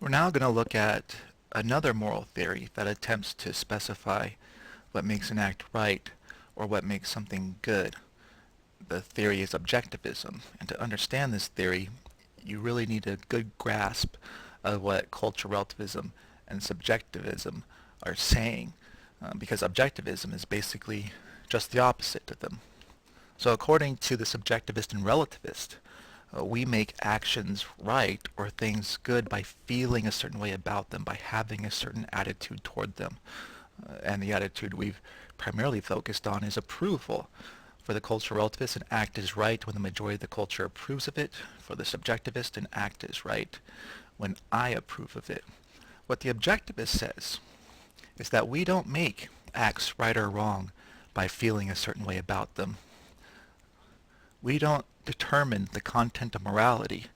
We're now going to look at another moral theory that attempts to specify what makes an act right or what makes something good. The theory is objectivism, and to understand this theory, you really need a good grasp of what cultural relativism and subjectivism are saying, because objectivism is basically just the opposite of them. So according to the subjectivist and relativist, we make actions right or things good by feeling a certain way about them, by having a certain attitude toward them. And the attitude we've primarily focused on is approval. For the cultural relativist, an act is right when the majority of the culture approves of it. For the subjectivist, an act is right when I approve of it. What the objectivist says is that we don't make acts right or wrong by feeling a certain way about them. We don't determine the content of morality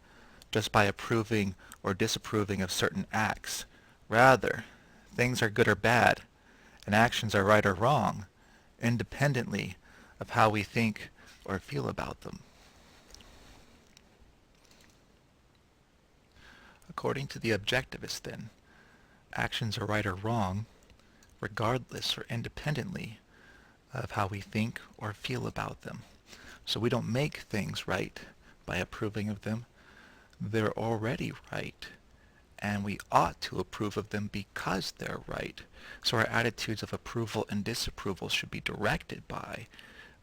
just by approving or disapproving of certain acts. Rather, things are good or bad, and actions are right or wrong, independently of how we think or feel about them. According to the objectivist, then, actions are right or wrong, regardless or independently of how we think or feel about them. So we don't make things right by approving of them. They're already right, and we ought to approve of them because they're right. So our attitudes of approval and disapproval should be directed by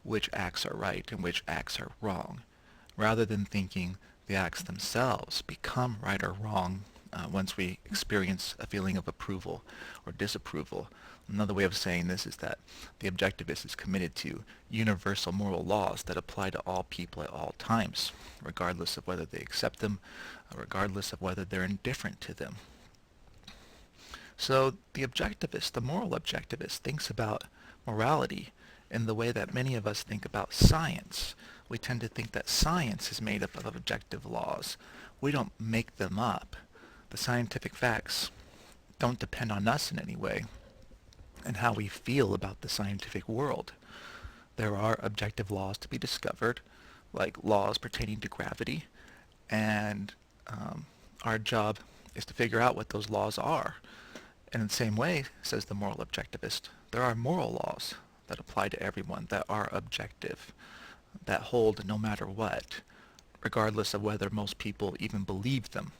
which acts are right and which acts are wrong, rather than thinking the acts themselves become right or wrong once we experience a feeling of approval or disapproval. Another way of saying this is that the objectivist is committed to universal moral laws that apply to all people at all times, regardless of whether they accept them, regardless of whether they're indifferent to them. So the objectivist, the moral objectivist, thinks about morality in the way that many of us think about science. We tend to think that science is made up of objective laws. We don't make them up. The scientific facts don't depend on us in any way and how we feel about the scientific world. There are objective laws to be discovered, like laws pertaining to gravity, and our job is to figure out what those laws are. And in the same way, says the moral objectivist, there are moral laws that apply to everyone, that are objective, that hold no matter what, regardless of whether most people even believe them.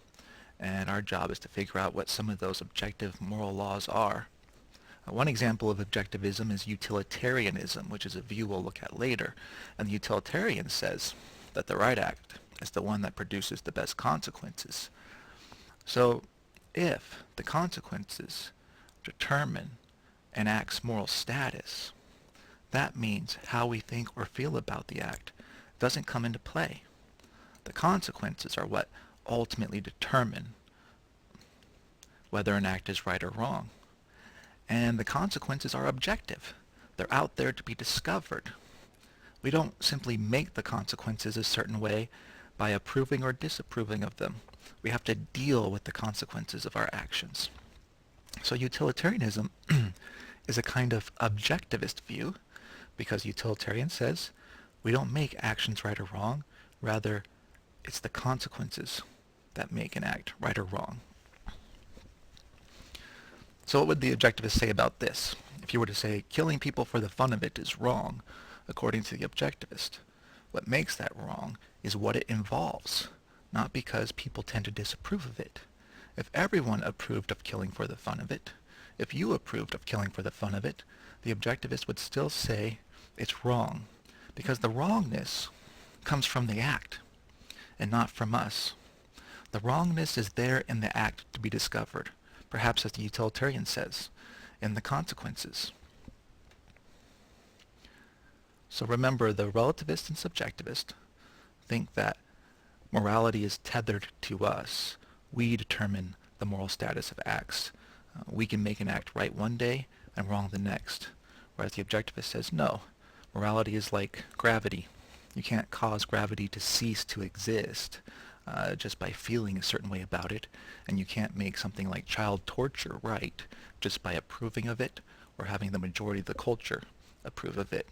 And our job is to figure out what some of those objective moral laws are. One example of objectivism is utilitarianism, which is a view we'll look at later. And the utilitarian says that the right act is the one that produces the best consequences. So if the consequences determine an act's moral status, that means how we think or feel about the act doesn't come into play. The consequences are what ultimately determine whether an act is right or wrong. And the consequences are objective. They're out there to be discovered. We don't simply make the consequences a certain way by approving or disapproving of them. We have to deal with the consequences of our actions. So utilitarianism is a kind of objectivist view, because utilitarian says we don't make actions right or wrong, rather it's the consequences that make an act right or wrong. So what would the objectivist say about this? If you were to say killing people for the fun of it is wrong, according to the objectivist, what makes that wrong is what it involves, not because people tend to disapprove of it. If everyone approved of killing for the fun of it, if you approved of killing for the fun of it, the objectivist would still say it's wrong, because the wrongness comes from the act and not from us. The wrongness is there in the act to be discovered, perhaps as the utilitarian says, in the consequences. So remember, the relativist and subjectivist think that morality is tethered to us. We determine the moral status of acts. We can make an act right one day and wrong the next. Whereas the objectivist says, no, morality is like gravity. You can't cause gravity to cease to exist just by feeling a certain way about it, and you can't make something like child torture right just by approving of it or having the majority of the culture approve of it.